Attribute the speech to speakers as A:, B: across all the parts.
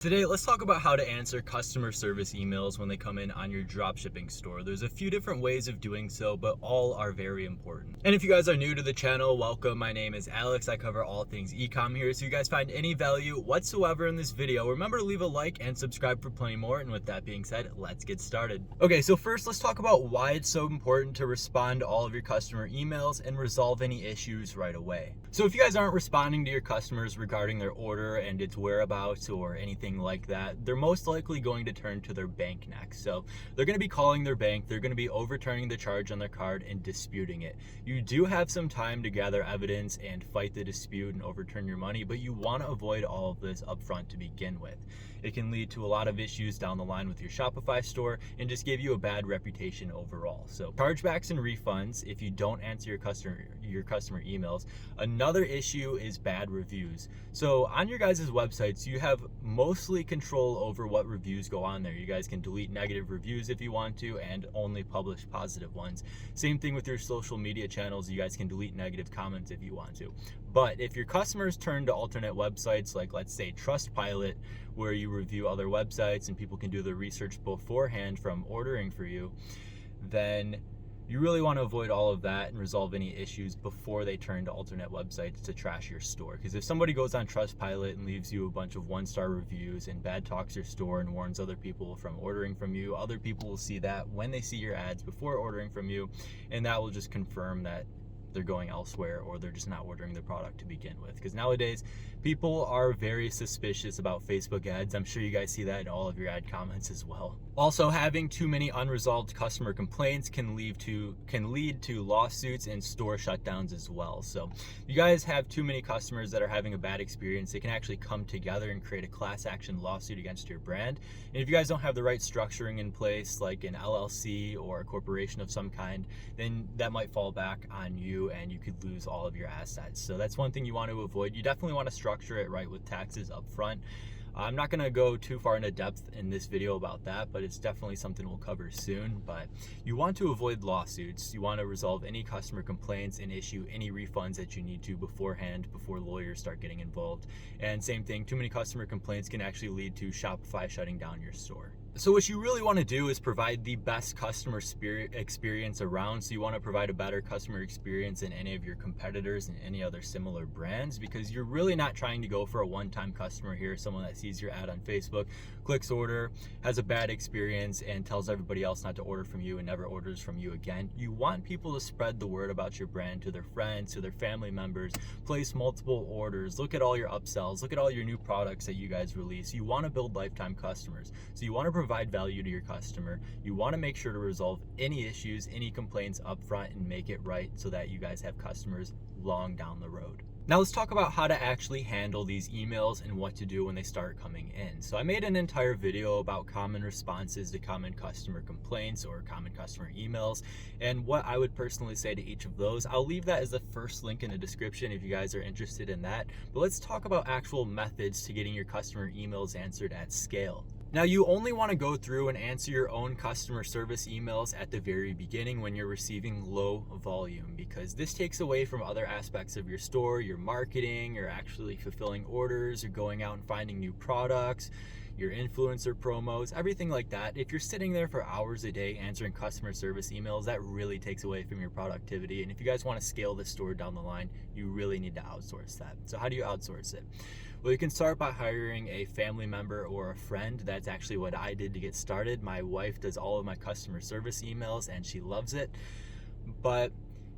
A: Today, let's talk about how to answer customer service emails when they come in on your dropshipping store. There's a few different ways of doing so, but all are very important. And if you guys are new to the channel, welcome. My name is Alex. I cover all things ecom here. So if you guys find any value whatsoever in this video, remember to leave a like and subscribe for plenty more. And with that being said, let's get started. Okay, so first let's talk about why it's so important to respond to all of your customer emails and resolve any issues right away. So if you guys aren't responding to your customers regarding their order and its whereabouts or anything like that, they're most likely going to turn to their bank next. So they're going to be calling their bank, they're going to be overturning the charge on their card and disputing it. You do have some time to gather evidence and fight the dispute and overturn your money, but you want to avoid all of this up front to begin with. It can lead to a lot of issues down the line with your Shopify store and just give you a bad reputation overall. So chargebacks and refunds if you don't answer your customer emails. Another issue is bad reviews. So on your guys' websites, you have mostly control over what reviews go on there. You guys can delete negative reviews if you want to and only publish positive ones. Same thing with your social media channels. You guys can delete negative comments if you want to. But if your customers turn to alternate websites like, let's say, Trustpilot, where you review other websites and people can do their research beforehand from ordering for you, then you really want to avoid all of that and resolve any issues before they turn to alternate websites to trash your store. Because if somebody goes on Trustpilot and leaves you a bunch of one-star reviews and bad talks your store and warns other people from ordering from you, other people will see that when they see your ads before ordering from you, and that will just confirm that they're going elsewhere or they're just not ordering the product to begin with. Because nowadays people are very suspicious about Facebook ads. I'm sure you guys see that in all of your ad comments as well. Also, having too many unresolved customer complaints can lead to lawsuits and store shutdowns as well. So you guys have too many customers that are having a bad experience, they can actually come together and create a class action lawsuit against your brand. And if you guys don't have the right structuring in place, like an LLC or a corporation of some kind, then that might fall back on you and you could lose all of your assets. So that's one thing you want to avoid. You definitely want to structure it right with taxes up front. I'm not going to go too far into depth in this video about that, but it's definitely something we'll cover soon. But you want to avoid lawsuits. You want to resolve any customer complaints and issue any refunds that you need to beforehand, before lawyers start getting involved. And same thing, too many customer complaints can actually lead to Shopify shutting down your store. So what you really want to do is provide the best customer experience around. So you want to provide a better customer experience than any of your competitors and any other similar brands, because you're really not trying to go for a one-time customer here, someone that sees your ad on Facebook, clicks order, has a bad experience and tells everybody else not to order from you and never orders from you again. You want people to spread the word about your brand to their friends, to their family members, place multiple orders, look at all your upsells, look at all your new products that you guys release. You want to build lifetime customers. So you want to provide value to your customer. You want to make sure to resolve any issues, any complaints up front and make it right so that you guys have customers long down the road. Now let's talk about how to actually handle these emails and what to do when they start coming in. So I made an entire video about common responses to common customer complaints or common customer emails and what I would personally say to each of those. I'll leave that as the first link in the description if you guys are interested in that. But let's talk about actual methods to getting your customer emails answered at scale. Now you only want to go through and answer your own customer service emails at the very beginning when you're receiving low volume, because this takes away from other aspects of your store, your marketing, or actually fulfilling orders, or going out and finding new products, your influencer promos, everything like that. If you're sitting there for hours a day answering customer service emails, that really takes away from your productivity. And if you guys want to scale this store down the line, you really need to outsource that. So how do you outsource it? Well, you can start by hiring a family member or a friend. That's actually what I did to get started. My wife does all of my customer service emails and she loves it. But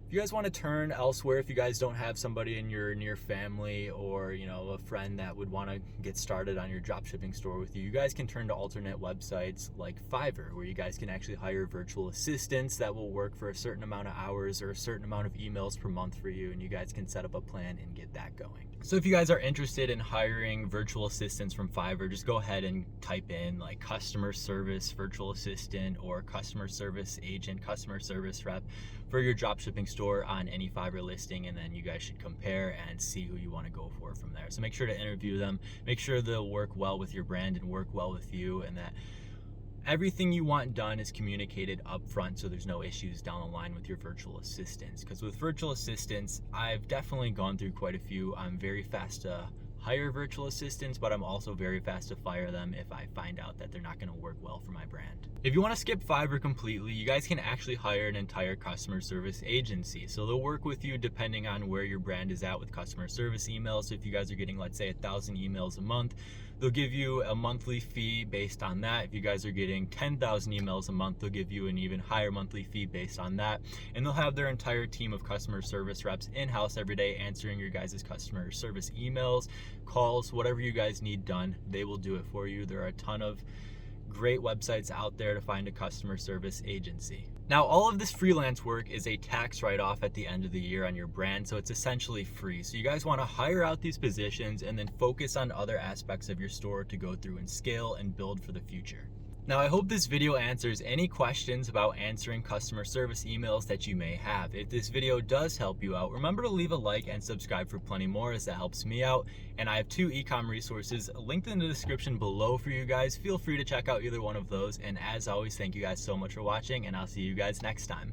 A: if you guys want to turn elsewhere, if you guys don't have somebody in your near family or a friend that would want to get started on your dropshipping store with you, you guys can turn to alternate websites like Fiverr, where you guys can actually hire virtual assistants that will work for a certain amount of hours or a certain amount of emails per month for you, and you guys can set up a plan and get that going. So if you guys are interested in hiring virtual assistants from Fiverr, just go ahead and type in like customer service virtual assistant or customer service agent, customer service rep for your dropshipping store on any Fiverr listing, and then you guys should compare and see who you want to go for from there. So make sure to interview them, make sure they'll work well with your brand and work well with you, and that everything you want done is communicated up front so there's no issues down the line with your virtual assistants. Because with virtual assistants, I've definitely gone through quite a few. I'm very fast to hire virtual assistants, but I'm also very fast to fire them if I find out that they're not going to work well for my brand. If you want to skip Fiverr completely, you guys can actually hire an entire customer service agency. So they'll work with you depending on where your brand is at with customer service emails. So if you guys are getting, let's say, 1,000 emails a month, they'll give you a monthly fee based on that. If you guys are getting 10,000 emails a month, they'll give you an even higher monthly fee based on that. And they'll have their entire team of customer service reps in-house every day answering your guys' customer service emails, calls, whatever you guys need done, they will do it for you. There are a ton of great websites out there to find a customer service agency. Now, all of this freelance work is a tax write-off at the end of the year on your brand, so it's essentially free. So you guys want to hire out these positions and then focus on other aspects of your store to go through and scale and build for the future. Now, I hope this video answers any questions about answering customer service emails that you may have. If this video does help you out, remember to leave a like and subscribe for plenty more, as that helps me out. And I have 2 ecom resources linked in the description below for you guys. Feel free to check out either one of those. And as always, thank you guys so much for watching, and I'll see you guys next time.